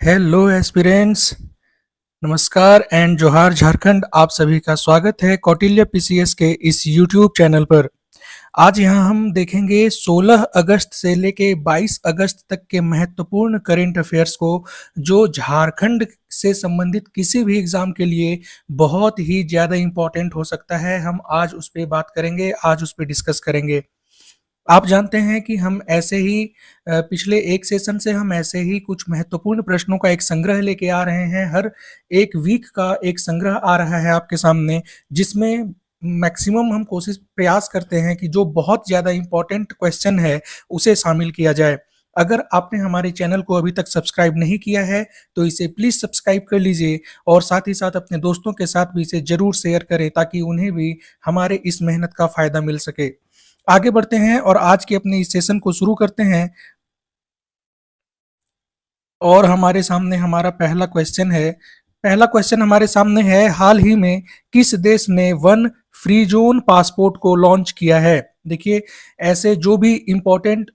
Hello aspirants. नमस्कार and जोहार झारखंड। आप सभी का स्वागत है कौटिल्य पीसीएस के इस यूट्यूब चैनल पर। आज यहाँ हम देखेंगे 16 अगस्त से लेके 22 अगस्त तक के महत्वपूर्ण करंट अफेयर्स को, जो झारखंड से संबंधित किसी भी एग्जाम के लिए बहुत ही ज़्यादा इम्पोर्टेंट हो सकता है। हम आज उस पर बात करेंगे, आज उस पर डिस्कस करेंगे। आप जानते हैं कि हम ऐसे ही पिछले एक सेशन से हम ऐसे ही कुछ महत्वपूर्ण प्रश्नों का एक संग्रह लेके आ रहे हैं। हर एक वीक का एक संग्रह आ रहा है आपके सामने, जिसमें मैक्सिमम हम कोशिश प्रयास करते हैं कि जो बहुत ज़्यादा इम्पोर्टेंट क्वेश्चन है उसे शामिल किया जाए। अगर आपने हमारे चैनल को अभी तक सब्सक्राइब नहीं किया है तो इसे प्लीज़ सब्सक्राइब कर लीजिए और साथ ही साथ अपने दोस्तों के साथ भी इसे ज़रूर शेयर करें ताकि उन्हें भी हमारे इस मेहनत का फ़ायदा मिल सके। आगे बढ़ते हैं और आज के अपने इस सेशन को शुरू करते हैं। और हमारे सामने हमारा पहला क्वेश्चन है। पहला क्वेश्चन हमारे सामने है, हाल ही में किस देश ने वन फ्री जोन पासपोर्ट को लॉन्च किया है? देखिए, ऐसे जो भी इम्पोर्टेंट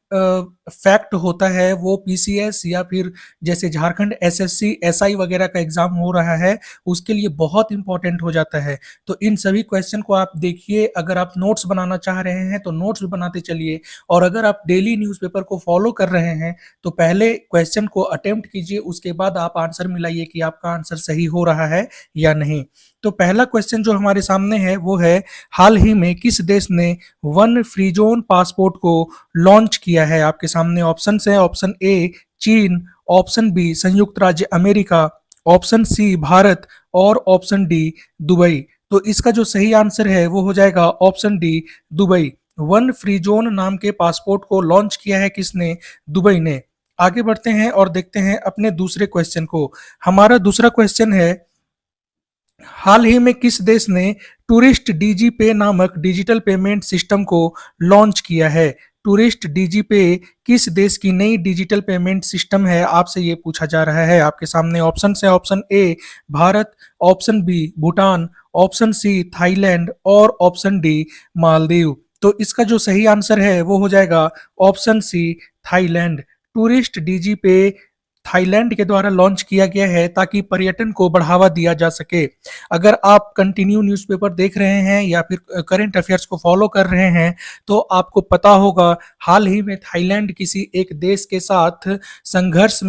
फैक्ट होता है वो पीसीएस या फिर जैसे झारखंड एसएससी एसआई वगैरह का एग्जाम हो रहा है उसके लिए बहुत इंपॉर्टेंट हो जाता है। तो इन सभी क्वेश्चन को आप देखिए। अगर आप नोट्स बनाना चाह रहे हैं तो नोट्स भी बनाते चलिए, और अगर आप डेली न्यूज़पेपर को फॉलो कर रहे हैं तो पहले क्वेश्चन को अटेम्प्ट कीजिए, उसके बाद आप आंसर मिलाइए कि आपका आंसर सही हो रहा है या नहीं। तो पहला क्वेश्चन जो हमारे सामने है वो है, हाल ही में किस देश ने वन फ्री जोन पासपोर्ट को लॉन्च किया है? आपके सामने ऑप्शन है। ऑप्शन ए चीन, ऑप्शन बी संयुक्त राज्य अमेरिका, ऑप्शन सी भारत और ऑप्शन डी दुबई। तो इसका जो सही आंसर है वो हो जाएगा option D Dubai. One free zone नाम के पासपोर्ट को लॉन्च किया है किसने? दुबई ने। आगे बढ़ते हैं और देखते हैं अपने दूसरे क्वेश्चन को। हमारा दूसरा क्वेश्चन है, हाल ही में किस देश ने टूरिस्ट डीजी पे नामक डिजिटल पेमेंट सिस्टम को लॉन्च किया है? टूरिस्ट डीजी पे किस देश की नई डिजिटल पेमेंट सिस्टम है, आपसे ये पूछा जा रहा है। आपके सामने ऑप्शन है। Option A Bharat, option B Bhutan, option C Thailand और ऑप्शन डी मालदीव। तो इसका जो सही आंसर है वो हो जाएगा option C Thailand. Tourist Digi Pay Thailand के द्वारा लॉन्च किया गया है ताकि पर्यटन को बढ़ावा दिया जा सके। अगर आप कंटिन्यू न्यूज़पेपर देख रहे हैं या फिर करंट अफेयर्स को फॉलो कर रहे हैं तो आपको पता होगा, हाल ही में थाईलैंड किसी एक देश के साथ संघर्ष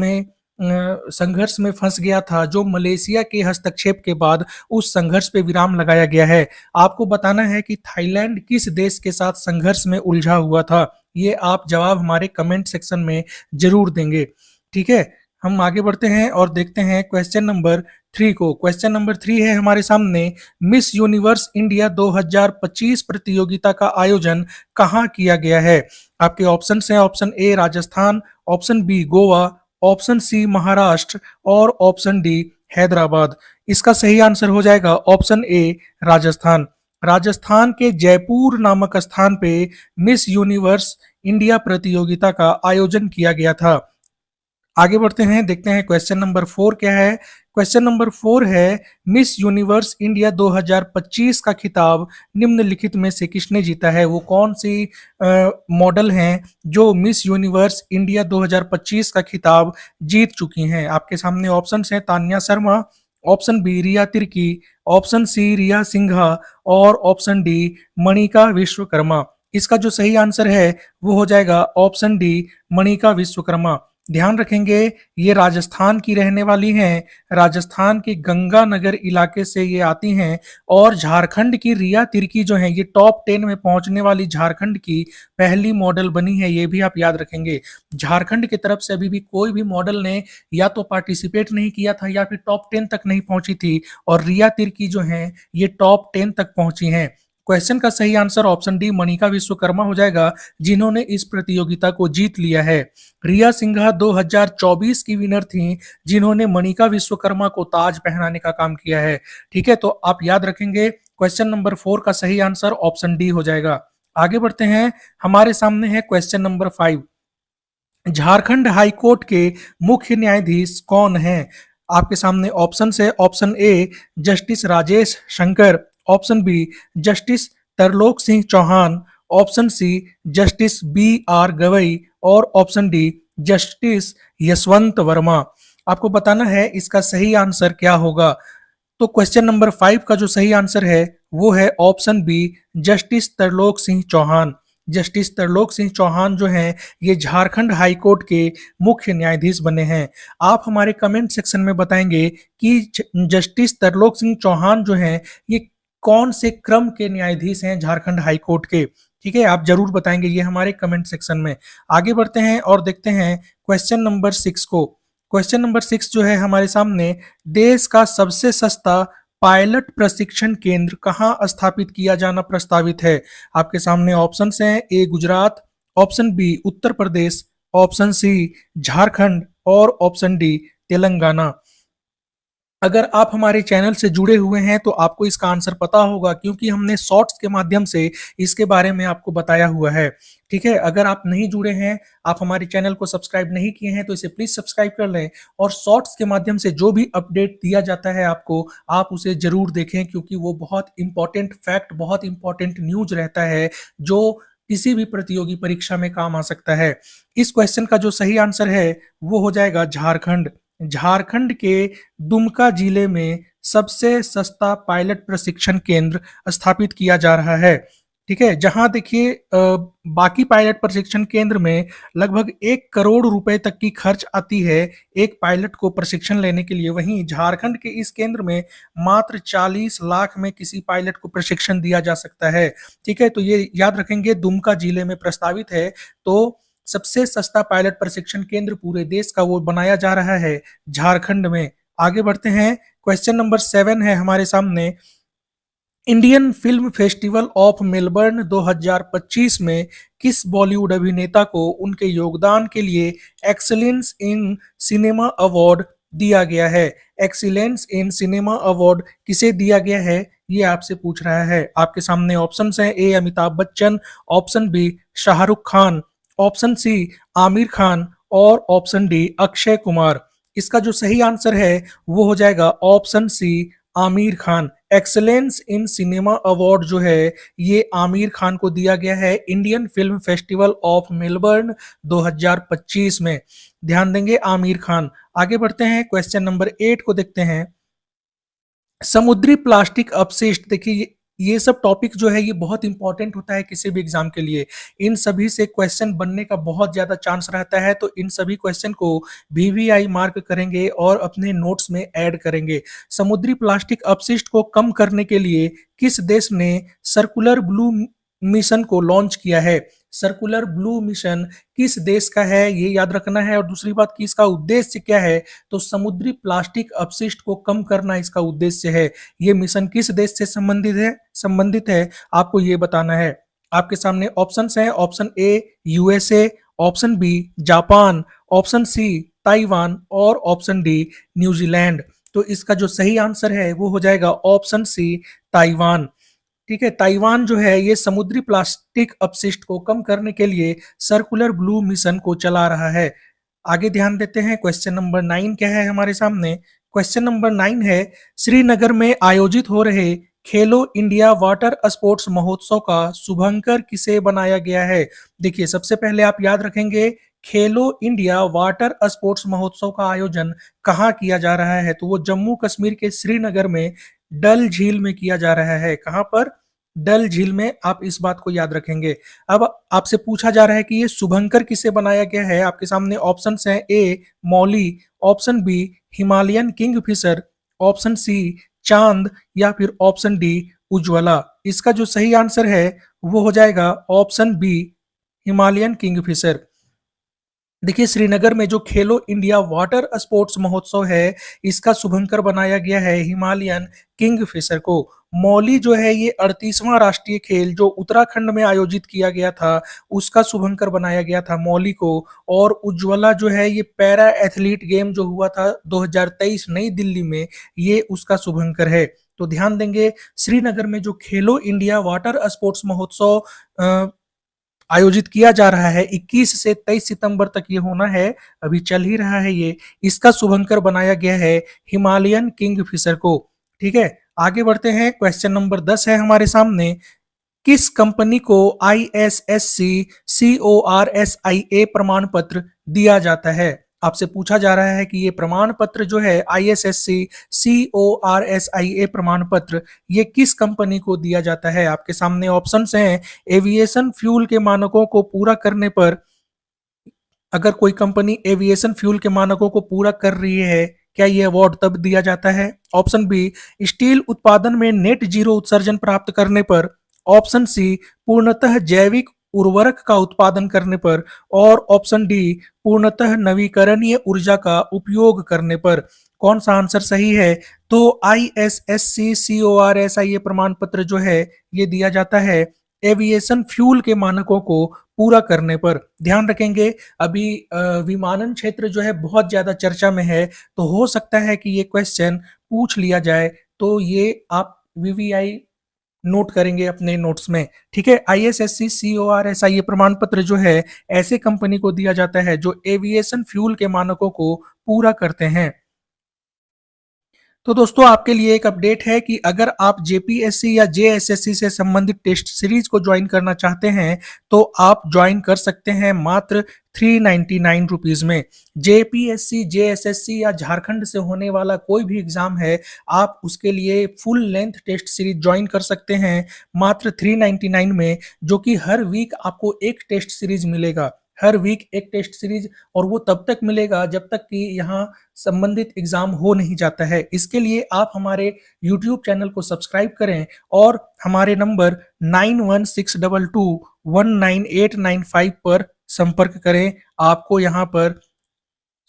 में फंस गया था, जो मलेशिया के हस्तक्षेप के बाद उस संघर्ष पे विराम लगाया गया है। आपको बताना है कि थाईलैंड किस देश के साथ संघर्ष में उलझा हुआ था। ये आप जवाब हमारे कमेंट सेक्शन में जरूर देंगे। ठीक है, हम आगे बढ़ते हैं और देखते हैं क्वेश्चन नंबर 3 को। क्वेश्चन नंबर 3 है हमारे सामने, मिस यूनिवर्स इंडिया 2025 प्रतियोगिता का आयोजन कहाँ किया गया है? आपके ऑप्शन हैं। Option A Rajasthan, option B Goa, option C Maharashtra और ऑप्शन डी हैदराबाद। इसका सही आंसर हो जाएगा ऑप्शन ए राजस्थान। राजस्थान के जयपुर नामक स्थान पे मिस यूनिवर्स इंडिया प्रतियोगिता का आयोजन किया गया था। आगे बढ़ते हैं, देखते हैं क्वेश्चन नंबर 4 क्या है। क्वेश्चन नंबर 4 है, मिस यूनिवर्स इंडिया 2025 का खिताब निम्नलिखित में से किसने जीता है? वो कौन सी मॉडल हैं जो मिस यूनिवर्स इंडिया 2025 का खिताब जीत चुकी हैं? आपके सामने ऑप्शन हैं। तान्या शर्मा, ऑप्शन बी रिया तिर्की, ऑप्शन सी रिया सिंघा और ऑप्शन डी मणिका विश्वकर्मा। इसका जो सही आंसर है वो हो जाएगा ऑप्शन डी मणिका विश्वकर्मा। ध्यान रखेंगे, ये राजस्थान की रहने वाली हैं। राजस्थान के गंगानगर इलाके से ये आती हैं। और झारखंड की रिया तिर्की जो है, ये टॉप 10 में पहुंचने वाली झारखंड की पहली मॉडल बनी है। ये भी आप याद रखेंगे। झारखंड की तरफ से अभी भी कोई भी मॉडल ने या तो पार्टिसिपेट नहीं किया था या फिर टॉप 10 तक नहीं पहुंची थी, और रिया तिर्की जो है ये टॉप 10 तक पहुंची हैं। क्वेश्चन का सही answer option D Manika Vishwakarma हो जाएगा, जिन्होंने इस प्रतियोगिता को जीत लिया है। रिया सिंघा 2024 की विनर थी, जिन्होंने मणिका विश्वकर्मा को ताज पहनाने का काम किया है। ठीक है, तो आप याद रखेंगे क्वेश्चन नंबर 4 का सही आंसर ऑप्शन डी हो जाएगा। आगे बढ़ते हैं, हमारे सामने है question number 5। Jharkhand high court के मुख्य न्यायाधीश कौन हैं? आपके सामने ऑप्शन है। Option A Justice Rajesh Shankar, option B justice Tarlok Singh Chauhan, option C Justice B R Gavai और option D Justice Yashwant Verma. आपको बताना है इसका सही आंसर क्या होगा। तो क्वेश्चन नंबर 5 का जो सही आंसर है वो है option B, justice Tarlok Singh Chauhan. Justice Tarlok Singh Chauhan जो हैं ये झारखंड हाई कोर्ट के मुख्य न्यायाधीश बने हैं। आप हमारे कमेंट सेक्शन में बताएंगे कि जस्टिस तरलोक सिंह चौहान जो हैं ये कौन से क्रम के न्यायाधीश हैं झारखंड हाई कोर्ट के। ठीक है, आप जरूर बताएंगे ये हमारे कमेंट सेक्शन में। आगे बढ़ते हैं और देखते हैं क्वेश्चन नंबर 6 को। क्वेश्चन नंबर 6 जो है हमारे सामने, देश का सबसे सस्ता पायलट प्रशिक्षण केंद्र कहाँ स्थापित किया जाना प्रस्तावित है। आपके सामने ऑप्शंस हैं, ए Gujarat, option B Uttar Pradesh, option C Jharkhand और ऑप्शन डी तेलंगाना। अगर आप हमारे चैनल से जुड़े हुए हैं तो आपको इसका आंसर पता होगा, क्योंकि हमने शॉर्ट्स के माध्यम से इसके बारे में आपको बताया हुआ है। ठीक है, अगर आप नहीं जुड़े हैं, आप हमारे चैनल को सब्सक्राइब नहीं किए हैं तो इसे प्लीज सब्सक्राइब कर लें और शॉर्ट्स के माध्यम से जो भी अपडेट दिया जाता है आपको, आप उसे जरूर देखें, क्योंकि वो बहुत इंपॉर्टेंट फैक्ट, बहुत इंपॉर्टेंट न्यूज रहता है जो किसी भी प्रतियोगी परीक्षा में काम आ सकता है। इस क्वेश्चन का जो सही आंसर है वो हो जाएगा झारखंड। झारखंड के दुमका जिले में सबसे सस्ता पायलट प्रशिक्षण केंद्र स्थापित किया जा रहा है। ठीक है, जहां देखिए बाकी पायलट प्रशिक्षण केंद्र में लगभग 1 करोड़ रुपए तक की खर्च आती है एक पायलट को प्रशिक्षण लेने के लिए, वहीं झारखंड के इस केंद्र में मात्र 40 लाख में किसी पायलट को प्रशिक्षण दिया जा सकता है। ठीक है, तो ये याद रखेंगे, दुमका जिले में प्रस्तावित है। तो सबसे सस्ता पायलट प्रशिक्षण केंद्र पूरे देश का वो बनाया जा रहा है झारखंड में। आगे बढ़ते हैं, क्वेश्चन नंबर 7 है हमारे सामने, Indian film festival of Melbourne 2025 में किस बॉलीवुड अभिनेता को उनके योगदान के लिए एक्सीलेंस इन सिनेमा अवार्ड दिया गया है। एक्सीलेंस इन सिनेमा अवार्ड किसे दिया गया है ये आपसे पूछ रहा है। आपके सामने ऑप्शंस हैं, A Amitabh Bachchan, option B Shahrukh Khan, option C Aamir Khan और ऑप्शन डी अक्षय कुमार। इसका जो सही आंसर है वो हो जाएगा option C Aamir Khan. Excellence in cinema award जो है ये आमिर खान को दिया गया है Indian film festival of Melbourne 2025 में। ध्यान देंगे आमिर खान। आगे बढ़ते हैं, क्वेश्चन नंबर 8 को देखते हैं। समुद्री प्लास्टिक अपशिष्ट, देखिए ये सब टॉपिक जो है ये बहुत इंपॉर्टेंट होता है किसी भी एग्जाम के लिए। इन सभी से क्वेश्चन बनने का बहुत ज्यादा चांस रहता है, तो इन सभी क्वेश्चन को वीवीआई मार्क करेंगे और अपने नोट्स में ऐड करेंगे। समुद्री प्लास्टिक अपशिष्ट को कम करने के लिए किस देश ने सर्कुलर ब्लू मिशन को लॉन्च किया है। सर्कुलर ब्लू मिशन किस देश का है ये याद रखना है, और दूसरी बात कि इसका उद्देश्य क्या है, तो समुद्री प्लास्टिक अपशिष्ट को कम करना इसका उद्देश्य है। ये मिशन किस देश से संबंधित है आपको ये बताना है। आपके सामने ऑप्शंस हैं, option A USA, option B Japan, option C Taiwan और ऑप्शन डी न्यूजीलैंड। तो इसका जो सही आंसर है वो हो जाएगा ऑप्शन सी ताइवान। ठीक है, ताइवान जो है ये समुद्री प्लास्टिक अपशिष्ट को कम करने के लिए सर्कुलर ब्लू मिशन को चला रहा है। आगे ध्यान देते हैं, क्वेश्चन नंबर 9 क्या है हमारे सामने। क्वेश्चन नंबर 9 है, श्रीनगर में आयोजित हो रहे खेलो इंडिया वाटर स्पोर्ट्स महोत्सव का शुभंकर किसे बनाया गया है। देखिए सबसे पहले आप याद रखेंगे, खेलो इंडिया वाटर स्पोर्ट्स महोत्सव का आयोजन कहाँ किया जा रहा है, तो वो जम्मू कश्मीर के श्रीनगर में डल झील में किया जा रहा है। कहां पर, डल झील में। आप इस बात को याद रखेंगे। अब आपसे पूछा जा रहा है कि ये शुभंकर किसे बनाया गया है। आपके सामने ऑप्शंस हैं, A Mauli, option B Himalayan kingfisher, option C चांद या फिर ऑप्शन डी उज्ज्वला। इसका जो सही आंसर है वो हो जाएगा ऑप्शन बी हिमालयन किंगफिशर। देखिए श्रीनगर में जो खेलो इंडिया वाटर स्पोर्ट्स महोत्सव है इसका शुभंकर बनाया गया है हिमालयन किंगफिशर को। मौली जो है ये 38वां राष्ट्रीय खेल जो उत्तराखंड में आयोजित किया गया था उसका शुभंकर बनाया गया था मौली को। और उज्ज्वला जो है ये पैरा एथलीट गेम जो हुआ था 2023 नई दिल्ली में, ये उसका शुभंकर है। तो ध्यान देंगे, श्रीनगर में जो खेलो इंडिया वाटर स्पोर्ट्स महोत्सव आयोजित किया जा रहा है 21 से 23 सितंबर तक ये होना है, अभी चल ही रहा है ये। इसका शुभंकर बनाया गया है हिमालयन किंगफिशर को। ठीक है, आगे बढ़ते हैं, क्वेश्चन नंबर 10 है हमारे सामने। किस कंपनी को ISSC CORSIA प्रमाण पत्र दिया जाता है। आपसे पूछा जा रहा है कि ये प्रमाण पत्र जो है आईएसएससी CORSIA प्रमाण पत्र ये किस कंपनी को दिया जाता है। आपके सामने ऑप्शंस हैं, एविएशन फ्यूल के मानकों को पूरा करने पर, अगर कोई कंपनी एविएशन फ्यूल के मानकों को पूरा कर रही है, क्या ये अवार्ड तब दिया जाता है। ऑप्शन बी, स्टील उत्पादन में नेट जीरो उत्सर्जन प्राप्त करने पर। ऑप्शन सी, पूर्णतः जैविक उर्वरक का उत्पादन करने पर। और ऑप्शन डी, पूर्णतः नवीकरणीय ऊर्जा का उपयोग करने पर। कौन सा आंसर सही है। तो ISSC CORSIA प्रमाण पत्र जो है ये दिया जाता है एविएशन फ्यूल के मानकों को पूरा करने पर। ध्यान रखेंगे, अभी विमानन क्षेत्र जो है बहुत ज्यादा चर्चा में है, तो हो सकता है कि ये क्वेश्चन पूछ लिया जाए, तो ये आप VVI नोट करेंगे अपने नोट्स में। ठीक है, ISSC CORSIA प्रमाण पत्र जो है ऐसे कंपनी को दिया जाता है जो एविएशन फ्यूल के मानकों को पूरा करते हैं। तो दोस्तों आपके लिए एक अपडेट है कि अगर आप जेपीएससी या जेएसएससी से संबंधित टेस्ट सीरीज को ज्वाइन करना चाहते हैं तो आप ज्वाइन कर सकते हैं मात्र 399 रुपीज में। जेपीएससी, जेएसएससी या झारखंड से होने वाला कोई भी एग्जाम है, आप उसके लिए full length test series join कर सकते हैं मात्र 399 में, जो कि हर वीक आपको एक टेस्ट सीरीज मिलेगा। हर वीक एक टेस्ट सीरीज, और वो तब तक मिलेगा जब तक कि यहाँ संबंधित एग्जाम हो नहीं जाता है। इसके लिए आप हमारे YouTube चैनल को सब्सक्राइब करें और हमारे नंबर 9162219895 पर संपर्क करें। आपको यहाँ पर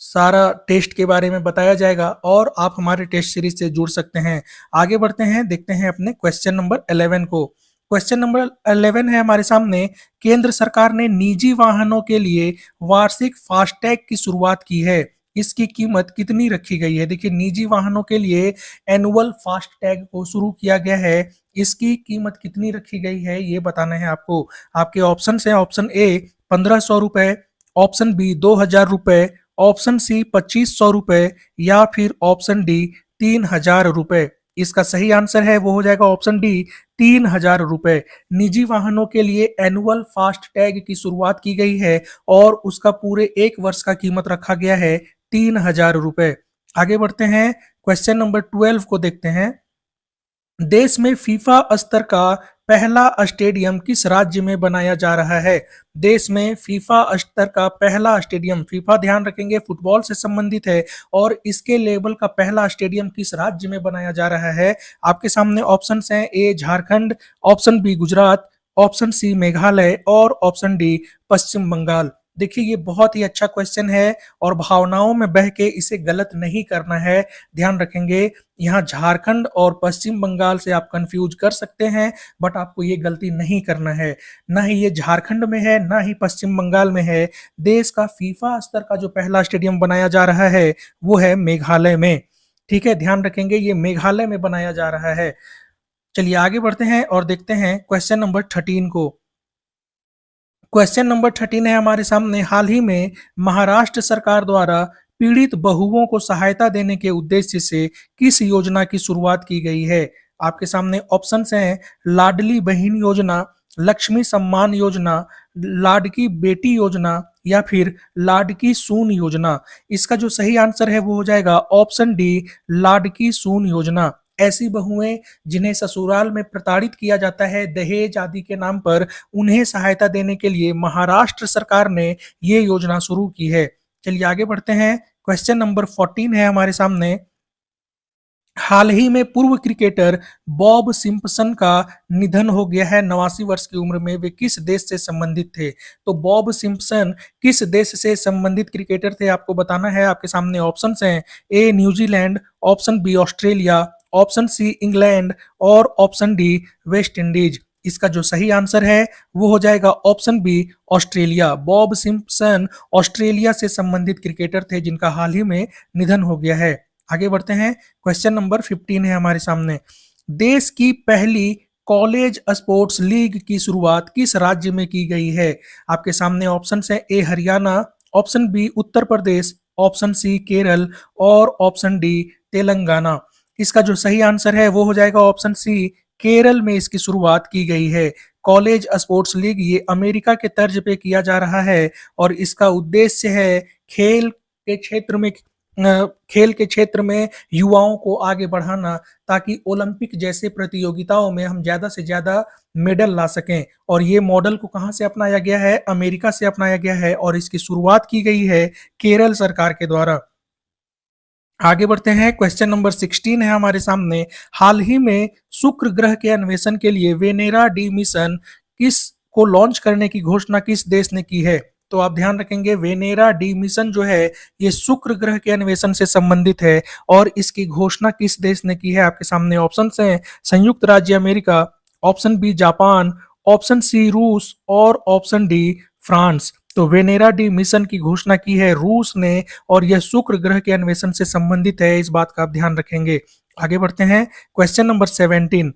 सारा टेस्ट के बारे में बताया जाएगा और आप हमारे टेस्ट सीरीज से जुड़ सकते हैं। आगे बढ़ते हैं, देखते हैं अपने क्वेश्चन नंबर 11 को। क्वेश्चन नंबर 11 है हमारे सामने, केंद्र सरकार ने निजी वाहनों के लिए वार्षिक फास्टैग की शुरुआत की है, इसकी कीमत कितनी रखी गई है। देखिए, निजी वाहनों के लिए एनुअल फास्टैग को शुरू किया गया है, इसकी कीमत कितनी रखी गई है ये बताना है आपको। आपके ऑप्शन है, ऑप्शन ए 1500 रुपए, ऑप्शन बी 2000 रुपए, ऑप्शन सी 2500 रुपए या फिर ऑप्शन डी 3000 रुपए। इसका सही आंसर है वो हो जाएगा ऑप्शन डी 3000 रुपए। निजी वाहनों के लिए एनुअल फास्ट टैग की शुरुआत की गई है और उसका पूरे एक वर्ष का कीमत रखा गया है 3000 रुपए। आगे बढ़ते हैं, क्वेश्चन नंबर 12 को देखते हैं। देश में फीफा स्तर का पहला स्टेडियम किस राज्य में बनाया जा रहा है। देश में फीफा स्तर का पहला स्टेडियम, फीफा ध्यान रखेंगे फुटबॉल से संबंधित है, और इसके लेवल का पहला स्टेडियम किस राज्य में बनाया जा रहा है। आपके सामने ऑप्शंस हैं, A Jharkhand, option B Gujarat, option C Meghalaya और ऑप्शन डी पश्चिम बंगाल। देखिए, ये बहुत ही अच्छा क्वेश्चन है और भावनाओं में बह के इसे गलत नहीं करना है। ध्यान रखेंगे, यहाँ झारखंड और पश्चिम बंगाल से आप कंफ्यूज कर सकते हैं, बट आपको ये गलती नहीं करना है। ना ही ये झारखंड में है, ना ही पश्चिम बंगाल में है। देश का फीफा स्तर का जो पहला स्टेडियम बनाया जा रहा है वो है मेघालय में। ठीक है, ध्यान रखेंगे ये मेघालय में बनाया जा रहा है। चलिए आगे बढ़ते हैं और देखते हैं क्वेश्चन नंबर 13 को। क्वेश्चन नंबर 13 है हमारे सामने, हाल ही में महाराष्ट्र सरकार द्वारा पीड़ित बहुओं को सहायता देने के उद्देश्य से किस योजना की शुरुआत की गई है। आपके सामने ऑप्शंस हैं, लाडली बहन योजना, लक्ष्मी सम्मान योजना, लाडकी बेटी योजना या फिर लाडकी सून योजना। इसका जो सही आंसर है वो हो जाएगा ऑप्शन डी लाडकी सून योजना। ऐसी बहुएं जिन्हें ससुराल में प्रताड़ित किया जाता है दहेज आदि के नाम पर, उन्हें सहायता देने के लिए महाराष्ट्र सरकार ने ये योजना शुरू की है। चलिए आगे बढ़ते हैं, क्वेश्चन नंबर 14 है हमारे सामने। हाल ही में पूर्व क्रिकेटर बॉब सिम्पसन का निधन हो गया है 89 वर्ष की उम्र में। वे किस देश से संबंधित थे। तो बॉब सिम्पसन किस देश से संबंधित क्रिकेटर थे आपको बताना है। आपके सामने ऑप्शंस हैं, A New Zealand, option B Australia, option C England और ऑप्शन डी वेस्ट इंडीज। इसका जो सही आंसर है वो हो जाएगा option B Australia. Bob Simpson Australia से संबंधित क्रिकेटर थे जिनका हाल ही में निधन हो गया है। आगे बढ़ते हैं, क्वेश्चन नंबर 15 है हमारे सामने। देश की पहली कॉलेज स्पोर्ट्स लीग की शुरुआत किस राज्य में की गई है। आपके सामने ऑप्शन है, ए Haryana, option B Uttar Pradesh, option सी केरल और ऑप्शन डी तेलंगाना। इसका जो सही आंसर है वो हो जाएगा ऑप्शन सी, केरल में इसकी शुरुआत की गई है। कॉलेज स्पोर्ट्स लीग ये अमेरिका के तर्ज पे किया जा रहा है और इसका उद्देश्य है खेल के क्षेत्र में खेल के क्षेत्र में युवाओं को आगे बढ़ाना, ताकि ओलंपिक जैसे प्रतियोगिताओं में हम ज़्यादा से ज़्यादा मेडल ला सकें। और ये मॉडल को कहाँ से अपनाया गया है? अमेरिका से अपनाया गया है और इसकी शुरुआत की गई है केरल सरकार के द्वारा। आगे बढ़ते हैं, क्वेश्चन नंबर 16 है हमारे सामने। हाल ही में शुक्र ग्रह के अन्वेषण के लिए वेनेरा डी मिशन किस को लॉन्च करने की घोषणा किस देश ने की है? तो आप ध्यान रखेंगे, वेनेरा डी मिशन जो है ये शुक्र ग्रह के अन्वेषण से संबंधित है और इसकी घोषणा किस देश ने की है? आपके सामने ऑप्शंस हैं, संयुक्त राज्य America, option B Japan, option C रूस और ऑप्शन डी फ्रांस। तो वेनेरा डी मिशन की घोषणा की है रूस ने और यह शुक्र ग्रह के अन्वेषण से संबंधित है, इस बात का आप ध्यान रखेंगे। आगे बढ़ते हैं, क्वेश्चन नंबर 17।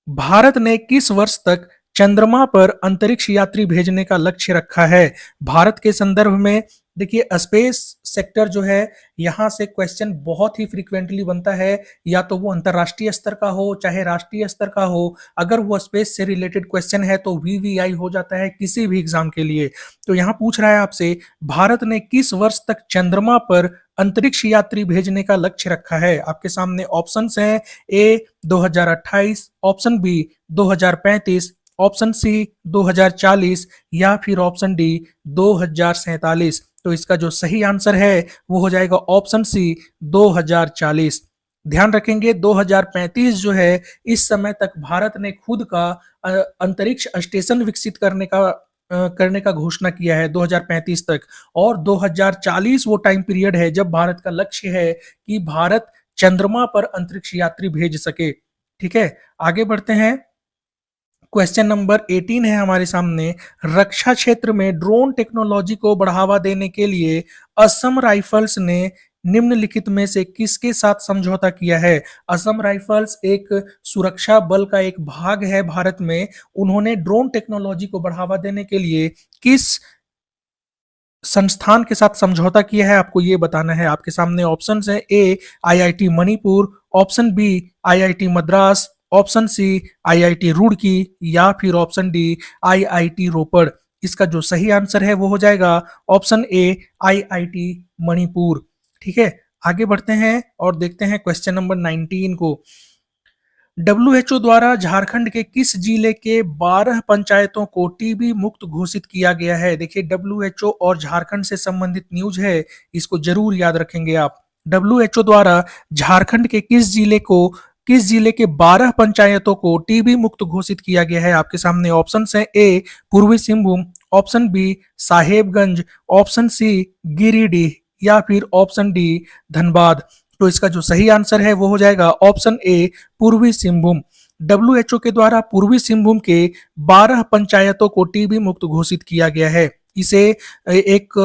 भारत ने किस वर्ष तक चंद्रमा पर अंतरिक्ष यात्री भेजने का लक्ष्य रखा है? भारत के संदर्भ में देखिए, स्पेस सेक्टर जो है यहाँ से क्वेश्चन बहुत ही फ्रीक्वेंटली बनता है, या तो वो अंतरराष्ट्रीय स्तर का हो चाहे राष्ट्रीय स्तर का हो। अगर वो स्पेस से रिलेटेड क्वेश्चन है तो वीवीआई हो जाता है किसी भी एग्जाम के लिए। तो यहाँ पूछ रहा है आपसे, भारत ने किस वर्ष तक चंद्रमा पर अंतरिक्ष यात्री भेजने का लक्ष्य रखा है? आपके सामने ऑप्शंस हैं, ए 2028, ऑप्शन बी 2035, ऑप्शन सी 2040 या फिर ऑप्शन डी 2047। तो इसका जो सही आंसर है वो हो जाएगा ऑप्शन सी 2040। ध्यान रखेंगे, 2035 जो है इस समय तक भारत ने खुद का अंतरिक्ष स्टेशन विकसित करने का घोषणा किया है 2035 तक, और 2040 वो टाइम पीरियड है जब भारत का लक्ष्य है कि भारत चंद्रमा पर अंतरिक्ष यात्री भेज सके। ठीक है, आगे बढ़ते हैं, क्वेश्चन नंबर 18 है हमारे सामने। रक्षा क्षेत्र में ड्रोन टेक्नोलॉजी को बढ़ावा देने के लिए असम राइफल्स ने निम्नलिखित में से किसके साथ समझौता किया है? असम राइफल्स एक सुरक्षा बल का एक भाग है भारत में। उन्होंने ड्रोन टेक्नोलॉजी को बढ़ावा देने के लिए किस संस्थान के साथ समझौता किया है, आपको ये बताना है। आपके सामने ऑप्शंस हैं, A IIT Manipur, option B IIT Madras, option C IIT Roorkee या फिर ऑप्शन डी आईआईटी रोपड़। इसका जो सही आंसर है वो हो जाएगा ऑप्शन ए आईआईटी मणिपुर। ठीक है, आगे बढ़ते हैं और देखते हैं क्वेश्चन नंबर 19 को। डब्ल्यूएचओ द्वारा झारखंड के किस जिले के 12 पंचायतों को टीबी मुक्त घोषित किया गया है? देखिए, डब्ल्यूएचओ और झारखंड से संबंधित न्यूज है, इसको जरूर याद रखेंगे आप। डब्ल्यूएचओ द्वारा झारखंड के किस जिले के 12 पंचायतों को टीबी मुक्त घोषित किया गया है? आपके सामने ऑप्शन है, A Purbi Singhbhum, option B Sahebganj, option C Giridih या फिर ऑप्शन डी धनबाद। तो इसका जो सही आंसर है वो हो जाएगा option A Purbi Singhbhum. WHO के द्वारा पूर्वी सिंहभूम के 12 पंचायतों को टीबी मुक्त घोषित किया गया है। इसे एक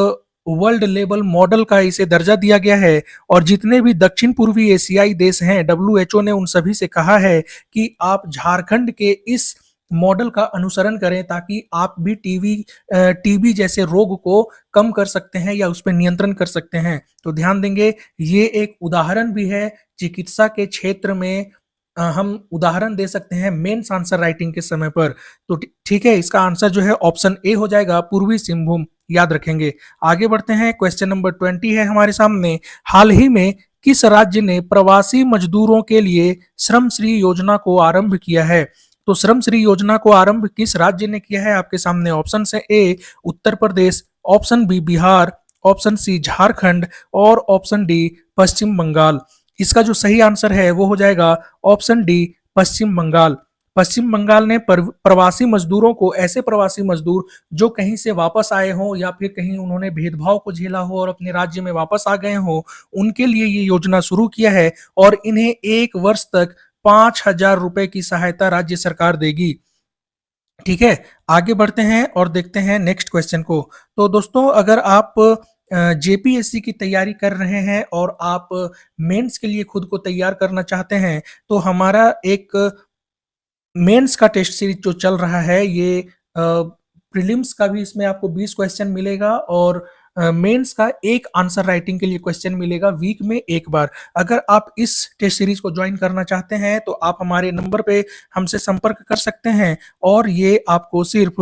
वर्ल्ड लेवल मॉडल का इसे दर्जा दिया गया है और जितने भी दक्षिण पूर्वी एशियाई देश हैं, डब्ल्यूएचओ ने उन सभी से कहा है कि आप झारखंड के इस मॉडल का अनुसरण करें ताकि आप भी टीबी जैसे रोग को कम कर सकते हैं या उस पर नियंत्रण कर सकते हैं। तो ध्यान देंगे, ये एक उदाहरण भी है चिकित्सा के क्षेत्र में। हम उदाहरण दे सकते हैं मेंस आंसर राइटिंग के समय पर। तो ठीक है, इसका आंसर जो है ऑप्शन ए हो जाएगा पूर्वी सिंहभूम, याद रखेंगे। आगे बढ़ते हैं, क्वेश्चन नंबर 20 है हमारे सामने। हाल ही में किस राज्य ने प्रवासी मजदूरों के लिए श्रम श्री योजना को आरंभ किया है? तो श्रम श्री योजना को आरंभ किस राज्य ने किया है? आपके सामने ऑप्शन है, A Uttar Pradesh, option B Bihar, option C Jharkhand और ऑप्शन डी पश्चिम बंगाल। इसका जो सही आंसर है वो हो जाएगा ऑप्शन डी पश्चिम बंगाल। पश्चिम बंगाल ने प्रवासी मजदूरों को, ऐसे प्रवासी मजदूर जो कहीं से वापस आए हों या फिर कहीं उन्होंने भेदभाव को झेला हो और अपने राज्य में वापस आ गए हों, उनके लिए ये योजना शुरू किया है और इन्हें 1 वर्ष तक 5,000 रुपए की सहायता राज्य सरकार देगी। ठीक है, आगे बढ़ते हैं और देखते हैं नेक्स्ट क्वेश्चन को। तो दोस्तों, अगर आप जेपीएससी की तैयारी कर रहे हैं और आप मेंस के लिए खुद को तैयार करना चाहते हैं, तो हमारा एक मेंस का टेस्ट सीरीज जो चल रहा है, ये प्रीलिम्स का भी इसमें आपको 20 क्वेश्चन मिलेगा और मेंस का एक आंसर राइटिंग के लिए क्वेश्चन मिलेगा वीक में एक बार। अगर आप इस टेस्ट सीरीज को ज्वाइन करना चाहते हैं तो आप हमारे नंबर पे हमसे संपर्क कर सकते हैं और ये आपको सिर्फ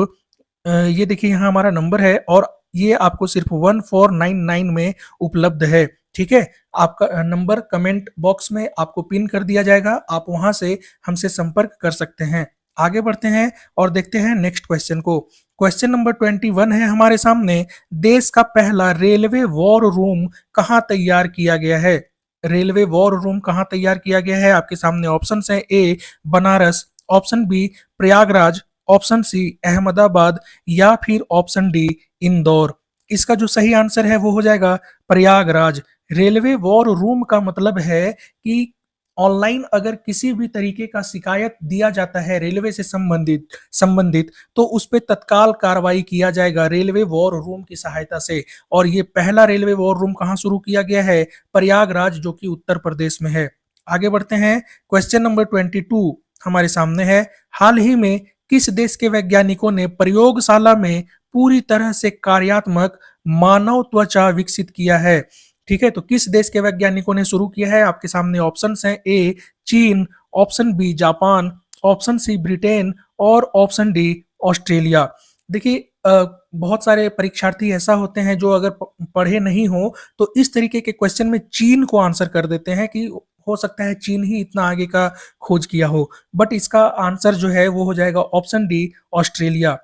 ये देखिए यहाँ हमारा नंबर है और ये आपको सिर्फ 1499 में उपलब्ध है। ठीक है, आपका नंबर कमेंट बॉक्स में आपको पिन कर दिया जाएगा, आप वहां से हमसे संपर्क कर सकते हैं। आगे बढ़ते हैं और देखते हैं नेक्स्ट क्वेश्चन को। क्वेश्चन नंबर 21 है हमारे सामने, देश का पहला रेलवे वॉर रूम कहाँ तैयार किया गया है? रेलवे वॉर रूम कहाँ तैयार किया गया है? आपके सामने ऑप्शन है, A Banaras, option B Prayagraj, option C Ahmedabad या फिर ऑप्शन डी इंदौर। इसका जो सही आंसर है वो हो जाएगा प्रयागराज। रेलवे वॉर रूम का मतलब है कि ऑनलाइन अगर किसी भी तरीके का शिकायत दिया जाता है रेलवे से संबंधित तो उस पर तत्काल कार्रवाई किया जाएगा रेलवे वॉर रूम की सहायता से। और ये पहला रेलवे वॉर रूम कहाँ शुरू किया गया है? प्रयागराज, जो कि उत्तर प्रदेश में है। आगे बढ़ते हैं, क्वेश्चन नंबर 22 हमारे सामने है, हाल ही में किस देश के वैज्ञानिकों ने प्रयोगशाला में पूरी तरह से कार्यात्मक मानव त्वचा विकसित किया है? ठीक है, तो किस देश के वैज्ञानिकों ने शुरू किया है? आपके सामने ऑप्शंस हैं, ए चीन, option B Japan, option C Britain और ऑप्शन डी ऑस्ट्रेलिया। देखिए बहुत सारे परीक्षार्थी ऐसा होते हैं जो अगर पढ़े नहीं हो तो इस तरीके के क्वेश्चन में चीन को आंसर कर देते हैं कि हो सकता है चीन ही इतना आगे का खोज किया हो, बट इसका आंसर जो है वो हो जाएगा ऑप्शन डी ऑस्ट्रेलिया।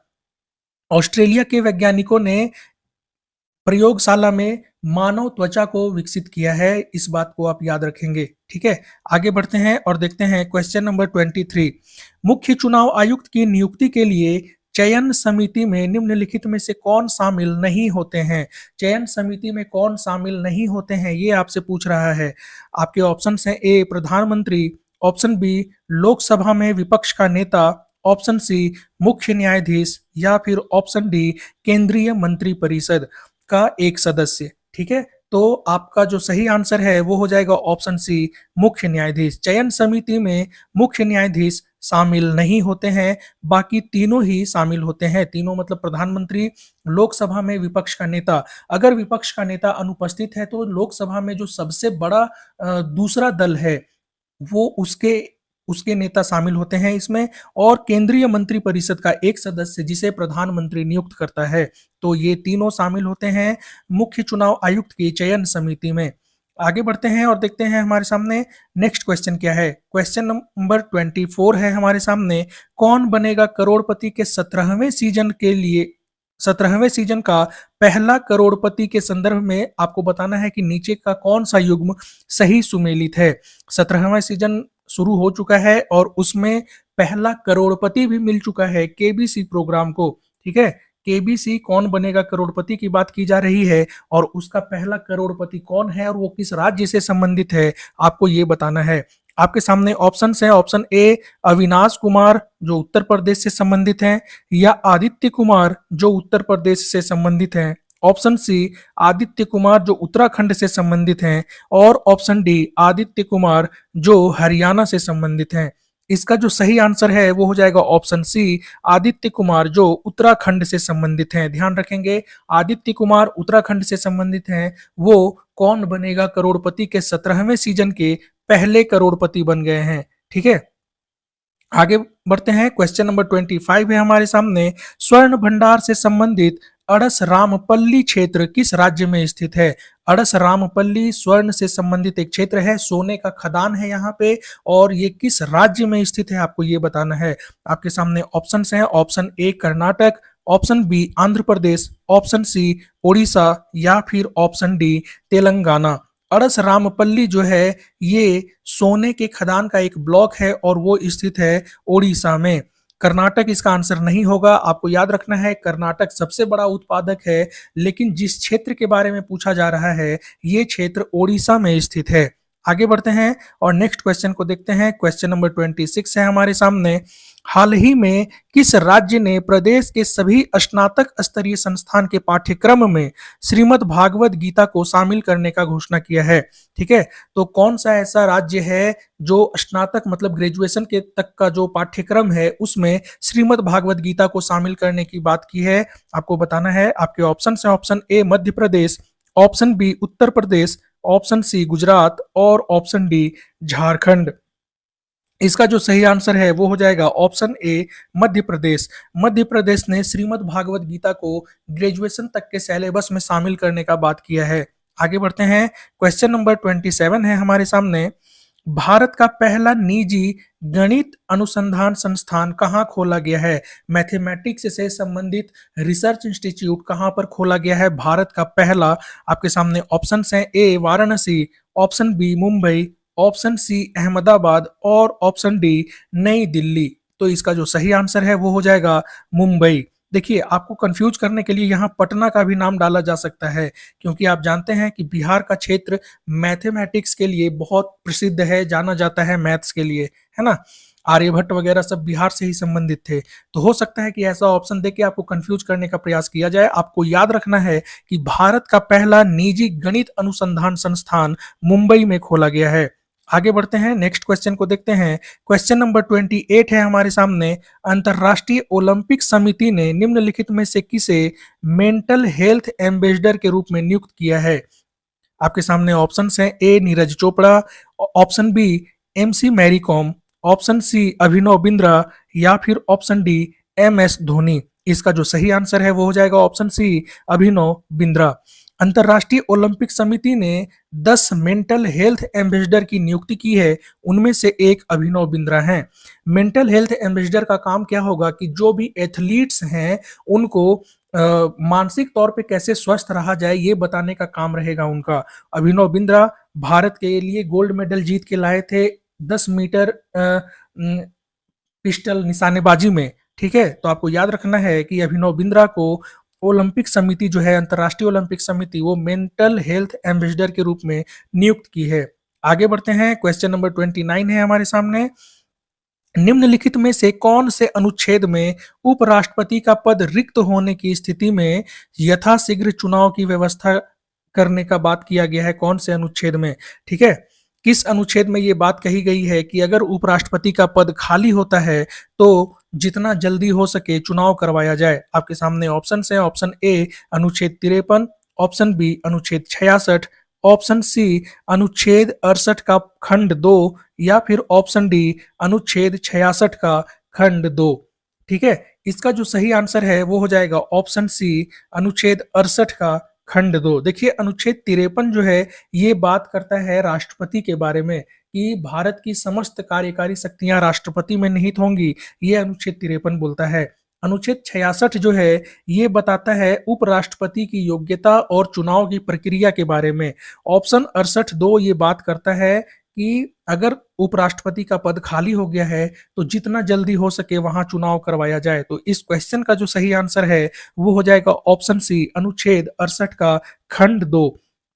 ऑस्ट्रेलिया के वैज्ञानिकों ने प्रयोगशाला में मानव त्वचा को विकसित किया है, इस बात को आप याद रखेंगे। ठीक है, आगे बढ़ते हैं और देखते हैं क्वेश्चन नंबर 23। मुख्य चुनाव आयुक्त की नियुक्ति के लिए चयन समिति में निम्नलिखित में से कौन शामिल नहीं होते हैं? चयन समिति में कौन शामिल नहीं होते हैं ये आपसे पूछ रहा है। आपके ऑप्शन हैं, ए प्रधानमंत्री, ऑप्शन बी लोकसभा में विपक्ष का नेता, ऑप्शन सी मुख्य न्यायाधीश या फिर ऑप्शन डी केंद्रीय मंत्रिपरिषद का एक सदस्य। ठीक है, तो आपका जो सही आंसर है वो हो जाएगा ऑप्शन सी मुख्य न्यायाधीश। चयन समिति में मुख्य न्यायाधीश शामिल नहीं होते हैं, बाकी तीनों ही शामिल होते हैं। तीनों मतलब प्रधानमंत्री, लोकसभा में विपक्ष का नेता। अगर विपक्ष का नेता अनुपस्थित है तो लोकसभा में जो सबसे बड़ा दूसरा दल है वो उसके उसके नेता शामिल होते हैं इसमें, और केंद्रीय मंत्रिपरिषद का एक सदस्य जिसे प्रधानमंत्री नियुक्त करता है। तो ये तीनों शामिल होते हैं मुख्य चुनाव आयुक्त की चयन समिति में। आगे बढ़ते हैं और देखते हैं हमारे सामने नेक्स्ट क्वेश्चन क्या है। क्वेश्चन नंबर 24 है हमारे सामने, कौन बनेगा करोड़पति के 17वें सीजन का पहला करोड़पति के संदर्भ में आपको बताना है कि नीचे का कौन सा युग्म सही सुमेलित है। 17वां सीजन शुरू हो चुका है और उसमें पहला करोड़पति भी मिल चुका है केबीसी प्रोग्राम को। ठीक है, केबीसी कौन बनेगा करोड़पति की बात की जा रही है और उसका पहला करोड़पति कौन है और वो किस राज्य से संबंधित है आपको ये बताना है। आपके सामने ऑप्शंस है, ऑप्शन ए अविनाश कुमार जो उत्तर प्रदेश से संबंधित हैं, या आदित्य कुमार जो उत्तर प्रदेश से संबंधित हैं, ऑप्शन सी आदित्य कुमार जो उत्तराखंड से संबंधित हैं, और ऑप्शन डी आदित्य कुमार जो हरियाणा से संबंधित हैं। इसका जो सही आंसर है वो हो जाएगा ऑप्शन सी आदित्य कुमार जो उत्तराखंड से संबंधित हैं। ध्यान रखेंगे, आदित्य कुमार उत्तराखंड से संबंधित हैं। वो कौन बनेगा करोड़पति के 17वें सीजन के पहले करोड़पति बन गए हैं। ठीक है, आगे बढ़ते हैं। क्वेश्चन नंबर 25 है हमारे सामने, स्वर्ण भंडार से संबंधित अड़स रामपल्ली क्षेत्र किस राज्य में स्थित है? अड़स रामपल्ली स्वर्ण से संबंधित एक क्षेत्र है, सोने का खदान है यहाँ पे, और ये किस राज्य में स्थित है आपको ये बताना है। आपके सामने ऑप्शंस हैं, option A Karnataka, option B Andhra Pradesh, option C Orissa या फिर ऑप्शन डी तेलंगाना। अड़स रामपल्ली जो है ये सोने के खदान का एक ब्लॉक है और वो स्थित है उड़ीसा में। कर्नाटक इसका आंसर नहीं होगा। आपको याद रखना है कर्नाटक सबसे बड़ा उत्पादक है, लेकिन जिस क्षेत्र के बारे में पूछा जा रहा है ये क्षेत्र ओडिशा में स्थित है। आगे बढ़ते हैं और नेक्स्ट क्वेश्चन को देखते हैं। क्वेश्चन नंबर 26 है हमारे सामने, हाल ही में किस राज्य ने प्रदेश के सभी स्नातक स्तरीय संस्थान के पाठ्यक्रम में श्रीमद् भागवत गीता को शामिल करने का घोषणा किया है? ठीक है, तो कौन सा ऐसा राज्य है जो स्नातक मतलब ग्रेजुएशन के तक का जो पाठ्यक्रम है उसमें श्रीमद् भागवत गीता को शामिल करने की बात की है? आपको बताना है। आपके ऑप्शन है, option A Madhya Pradesh, option B Uttar Pradesh, option C Gujarat और ऑप्शन डी झारखंड। इसका जो सही आंसर है वो हो जाएगा ऑप्शन ए मध्य प्रदेश। मध्य प्रदेश ने श्रीमद् भागवत गीता को ग्रेजुएशन तक के सिलेबस में शामिल करने का बात किया है। आगे बढ़ते हैं, क्वेश्चन नंबर 27 है हमारे सामने। भारत का पहला निजी गणित अनुसंधान संस्थान कहाँ खोला गया है? मैथमेटिक्स से संबंधित रिसर्च इंस्टीट्यूट कहाँ पर खोला गया है? भारत का पहला, आपके सामने ऑप्शंस हैं, A Varanasi, option B Mumbai, option C Ahmedabad और ऑप्शन डी नई दिल्ली। तो इसका जो सही आंसर है वो हो जाएगा मुंबई। देखिए, आपको कंफ्यूज करने के लिए यहाँ पटना का भी नाम डाला जा सकता है, क्योंकि आप जानते हैं कि बिहार का क्षेत्र मैथमेटिक्स के लिए बहुत प्रसिद्ध है, जाना जाता है मैथ्स के लिए, है ना। आर्यभट्ट वगैरह सब बिहार से ही संबंधित थे। तो हो सकता है कि ऐसा ऑप्शन देके आपको कंफ्यूज करने का प्रयास किया जाए। आपको याद रखना है कि भारत का पहला निजी गणित अनुसंधान संस्थान मुंबई में खोला गया है। आगे बढ़ते हैं, नेक्स्ट क्वेश्चन को देखते हैं। क्वेश्चन नंबर 28 है हमारे सामने। अंतरराष्ट्रीय ओलंपिक समिति ने निम्नलिखित में से किसे मेंटल हेल्थ एम्बेसडर के रूप में नियुक्त किया है? आपके सामने ऑप्शंस हैं, A Neeraj Chopra, option B MC Mary Kom, option C Abhinav Bindra या फिर ऑप्शन डी एमएस धोनी। इसका जो सही आंसर है वो हो जाएगा ऑप्शन सी अभिनव बिंद्रा। अंतरराष्ट्रीय ओलंपिक समिति ने 10 मेंटल हेल्थ एम्बेसडर की नियुक्ति की है, उनमें से एक अभिनव बिंद्रा हैं। मेंटल हेल्थ एम्बेसडर का काम क्या होगा कि जो भी एथलीट्स हैं उनको मानसिक तौर पे कैसे स्वस्थ रहा जाए ये बताने का काम रहेगा उनका। अभिनव बिंद्रा भारत के लिए गोल्ड मेडल जीत के लाए थे 10 मीटर पिस्टल निशानेबाजी में, ठीक है। तो आपको याद रखना है कि अभिनव बिंद्रा को ओलंपिक समिति जो है, अंतरराष्ट्रीय ओलंपिक समिति, वो मेंटल हेल्थ एम्बेसडर के रूप में नियुक्त की है। आगे बढ़ते हैं, क्वेश्चन नंबर 29 है हमारे सामने। निम्नलिखित में से कौन से अनुच्छेद में उपराष्ट्रपति का पद रिक्त होने की स्थिति में यथाशीघ्र चुनाव की व्यवस्था करने का बात किया गया है? कौन से अनुच्छेद में, ठीक है। किस अनुच्छेद में ये बात कही गई है कि अगर उपराष्ट्रपति का पद खाली होता है तो जितना जल्दी हो सके चुनाव करवाया जाए? आपके सामने ऑप्शन है, ऑप्शन ए अनुच्छेद 53, ऑप्शन बी अनुच्छेद 66, ऑप्शन सी अनुच्छेद 68 का खंड 2 या फिर ऑप्शन डी अनुच्छेद 66 का खंड 2, ठीक है। इसका जो सही आंसर है वो हो जाएगा ऑप्शन सी अनुच्छेद 68 का खंड 2। देखिए, अनुच्छेद 53 जो है ये बात करता है राष्ट्रपति के बारे में कि भारत की समस्त कार्यकारी शक्तियां राष्ट्रपति में निहित होंगी, ये अनुच्छेद 53 बोलता है। अनुच्छेद 66 जो है ये बताता है उपराष्ट्रपति की योग्यता और चुनाव की प्रक्रिया के बारे में। ऑप्शन 68(2) ये बात करता है कि अगर उपराष्ट्रपति का पद खाली हो गया है तो जितना जल्दी हो सके वहां चुनाव करवाया जाए। तो इस क्वेश्चन का जो सही आंसर है वो हो जाएगा ऑप्शन सी अनुच्छेद 68 का खंड 2,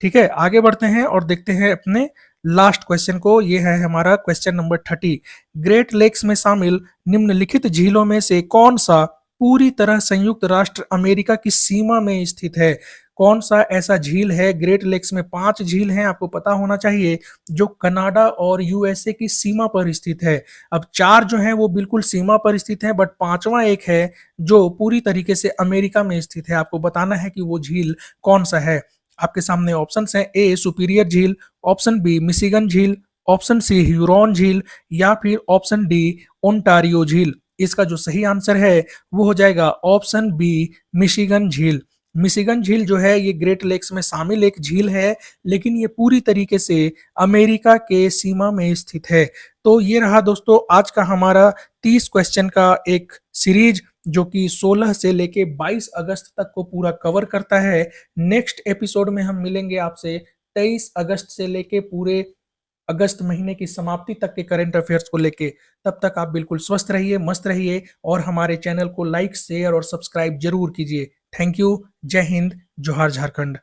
ठीक है। आगे बढ़ते हैं और देखते हैं अपने लास्ट क्वेश्चन को। ये है हमारा क्वेश्चन नंबर 30। ग्रेट लेक्स में शामिल निम्नलिखित झीलों में से कौन सा पूरी तरह संयुक्त राष्ट्र अमेरिका की सीमा में स्थित है? कौन सा ऐसा झील है? ग्रेट लेक्स में 5 झील हैं, आपको पता होना चाहिए, जो कनाडा और यूएसए की सीमा पर स्थित है। अब 4 जो हैं वो बिल्कुल सीमा पर स्थित हैं, बट 5वां एक है जो पूरी तरीके से अमेरिका में स्थित है। आपको बताना है कि वो झील कौन सा है। आपके सामने ऑप्शंस हैं, ए सुपीरियर झील, ऑप्शन बी मिशिगन झील, ऑप्शन सी ह्यूरॉन झील या फिर ऑप्शन डी ओंटारियो झील। इसका जो सही आंसर है वो हो जाएगा ऑप्शन बी मिशिगन झील। मिशिगन झील जो है ये ग्रेट लेक्स में शामिल एक झील है, लेकिन ये पूरी तरीके से अमेरिका के सीमा में स्थित है। तो ये रहा दोस्तों आज का हमारा 30 क्वेश्चन का एक सीरीज, जो कि 16 से लेके 22 अगस्त तक को पूरा कवर करता है। नेक्स्ट एपिसोड में हम मिलेंगे आपसे 23 अगस्त से लेके पूरे अगस्त महीने की समाप्ति तक के करंट अफेयर्स को लेके। तब तक आप बिल्कुल स्वस्थ रहिए, मस्त रहिए और हमारे चैनल को लाइक, शेयर और सब्सक्राइब जरूर कीजिए। Thank you. जय हिंद, जोहार झारखंड।